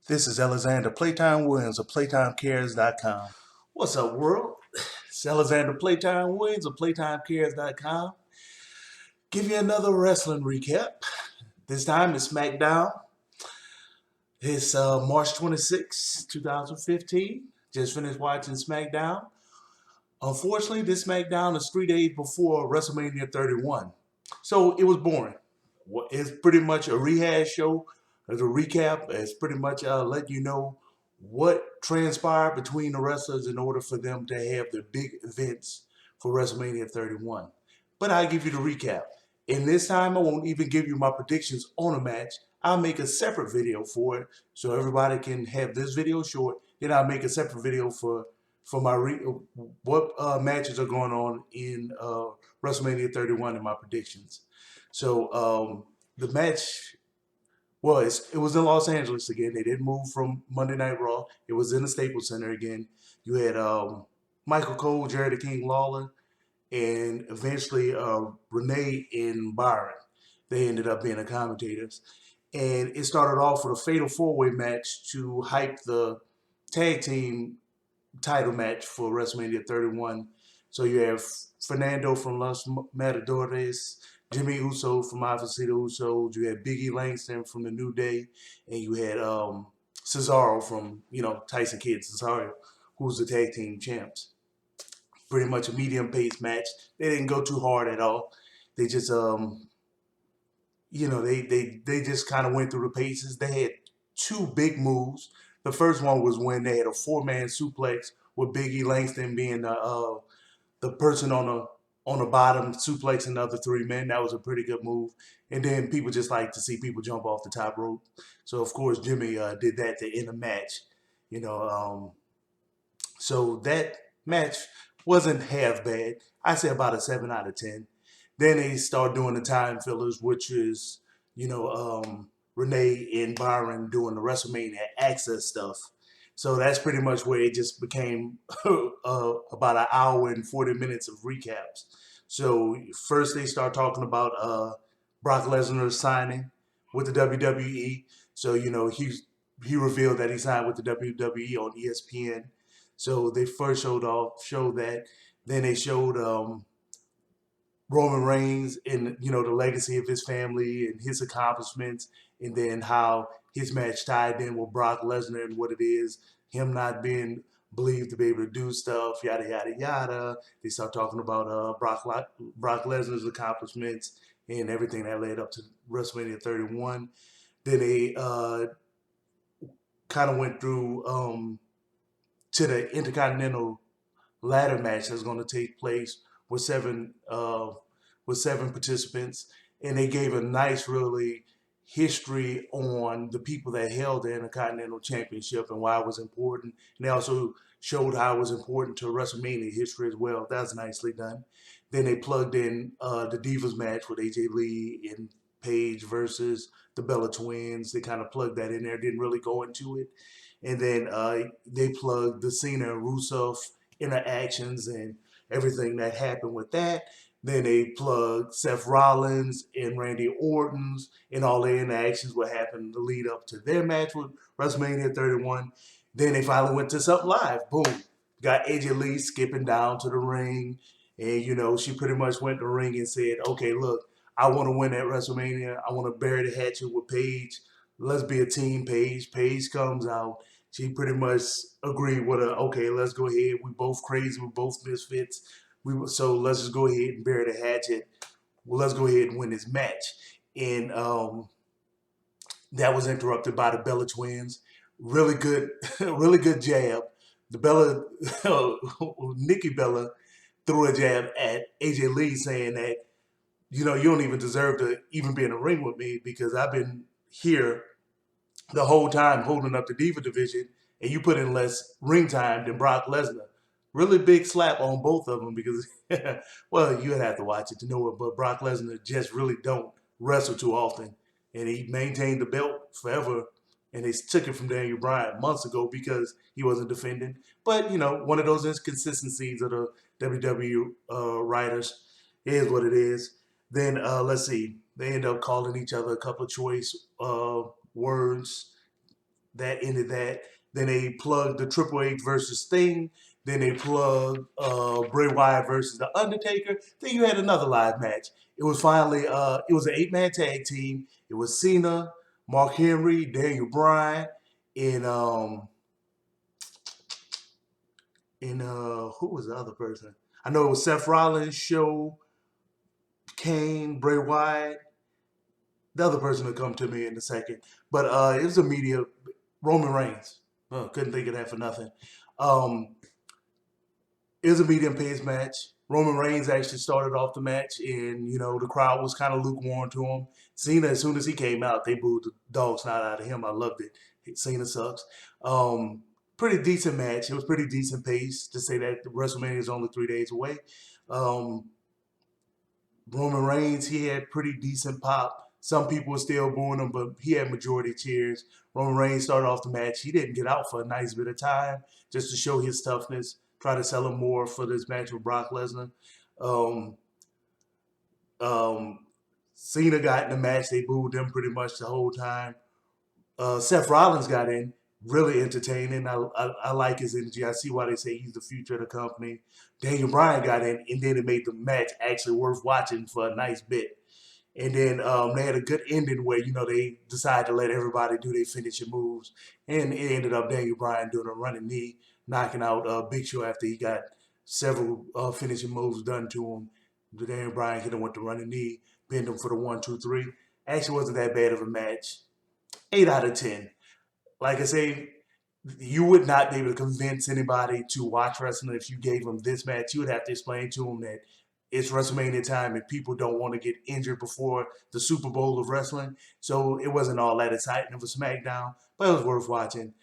This is Alexander Playtime Williams of PlaytimeCares.com. What's up, world? It's Alexander Playtime Williams of PlaytimeCares.com. Give you another wrestling recap. This time it's Smackdown. It's March 26, 2015. Just finished watching Smackdown. Unfortunately, this Smackdown is 3 days before WrestleMania 31. So it was boring. It's pretty much a rehash show. As a recap, it's pretty much let you know what transpired between the wrestlers in order for them to have their big events for WrestleMania 31. But I'll give you the recap. And this time, I won't even give you my predictions on a match. I'll make a separate video for it so everybody can have this video short. Then I'll make a separate video for my what matches are going on in WrestleMania 31 and my predictions. So the match was it was in Los Angeles again. They didn't move from Monday Night Raw. It was in the Staples Center again. You had Michael Cole, Jerry the King Lawler, and eventually Renee and Byron. They ended up being the commentators. And it started off with a fatal four-way match to hype the tag team title match for WrestleMania 31. So you have Fernando from Los Matadores, Jimmy Uso from obviously the Usos. You had Biggie Langston from the New Day, and you had Cesaro from Tyson Kidd Cesaro, who's the tag team champs. Pretty much a medium-paced match. They didn't go too hard at all. They just they just kind of went through the paces. They had two big moves. The first one was when they had a four-man suplex with Biggie Langston being the person on the bottom suplexing the other three men. That was a pretty good move. And then people just like to see people jump off the top rope. So of course Jimmy did that to end the match. So that match wasn't half bad. I say about a 7 out of 10. Then they start doing the time fillers, which is Renee and Byron doing the WrestleMania Access stuff. So that's pretty much where it just became about an hour and 40 minutes of recaps. So first they start talking about Brock Lesnar signing with the WWE. So he revealed that he signed with the WWE on ESPN. So they first showed that. Then they showed Roman Reigns and the legacy of his family and his accomplishments, and then how his match tied in with Brock Lesnar and what it is, him not being believed to be able to do stuff, yada yada yada. They start talking about Brock Lesnar's accomplishments and everything that led up to WrestleMania 31. Then they kind of went through to the Intercontinental ladder match that's going to take place with seven participants, and they gave a nice, really history on the people that held the Intercontinental Championship and why it was important. And they also showed how it was important to WrestleMania history as well. That was nicely done. Then they plugged in the Divas match with AJ Lee and Paige versus the Bella Twins. They kind of plugged that in there, didn't really go into it. And then they plugged the Cena and Rusev interactions and everything that happened with that. Then they plugged Seth Rollins and Randy Orton's and all their interactions, what happened to lead up to their match with WrestleMania 31. Then they finally went to something live. Boom. Got AJ Lee skipping down to the ring. And, she pretty much went to the ring and said, okay, look, I want to win at WrestleMania. I want to bury the hatchet with Paige. Let's be a team, Paige. Paige comes out. She pretty much agreed with her, okay, let's go ahead. We both crazy. We both misfits. So let's just go ahead and bury the hatchet. Well, let's go ahead and win this match. And that was interrupted by the Bella Twins. Really good, really good jab. The Bella, Nikki Bella threw a jab at AJ Lee saying that, you don't even deserve to even be in the ring with me because I've been here the whole time holding up the Diva division and you put in less ring time than Brock Lesnar. Really big slap on both of them because, well, you'd have to watch it to know it, but Brock Lesnar just really don't wrestle too often. And he maintained the belt forever, and they took it from Daniel Bryan months ago because he wasn't defending. But, one of those inconsistencies of the WWE writers is what it is. Then, let's see, they end up calling each other a couple of choice words. that ended that. Then they plugged the Triple H versus Sting. Then they plugged Bray Wyatt versus The Undertaker. Then you had another live match. It was finally it was an 8-man tag team. It was Cena, Mark Henry, Daniel Bryan, and who was the other person? I know it was Seth Rollins, Show, Kane, Bray Wyatt. The other person will come to me in a second. But it was a media Roman Reigns. Couldn't think of that for nothing. It was a medium-paced match. Roman Reigns actually started off the match, and the crowd was kind of lukewarm to him. Cena, as soon as he came out, they booed the dog snot out of him. I loved it. Cena sucks. Pretty decent match. It was pretty decent pace to say that WrestleMania is only 3 days away. Roman Reigns, he had pretty decent pop. Some people were still booing him, but he had majority cheers. Roman Reigns started off the match. He didn't get out for a nice bit of time just to show his toughness, try to sell him more for this match with Brock Lesnar. Um, Cena got in the match. They booed him pretty much the whole time. Seth Rollins got in, really entertaining. I like his energy. I see why they say he's the future of the company. Daniel Bryan got in, and then it made the match actually worth watching for a nice bit. And then they had a good ending where, they decided to let everybody do their finishing moves. And it ended up Daniel Bryan doing a running knee, knocking out Big Show after he got several finishing moves done to him. Daniel Bryan hit him with the running knee, pinned him for the 1, 2, 3. Actually wasn't that bad of a match. 8 out of 10. Like I say, you would not be able to convince anybody to watch wrestling if you gave them this match. You would have to explain to them that it's WrestleMania time and people don't want to get injured before the Super Bowl of wrestling. So it wasn't all that exciting of a SmackDown, but it was worth watching.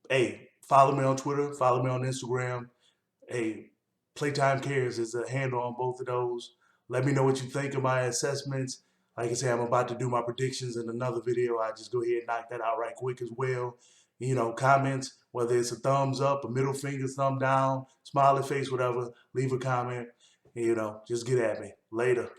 Hey, follow me on Twitter, follow me on Instagram. Hey, Playtime Cares is a handle on both of those. Let me know what you think of my assessments. Like I said, I'm about to do my predictions in another video. I just go ahead and knock that out right quick as well. Comments, whether it's a thumbs up, a middle finger, thumb down, smiley face, whatever, leave a comment. Just get at me. Later.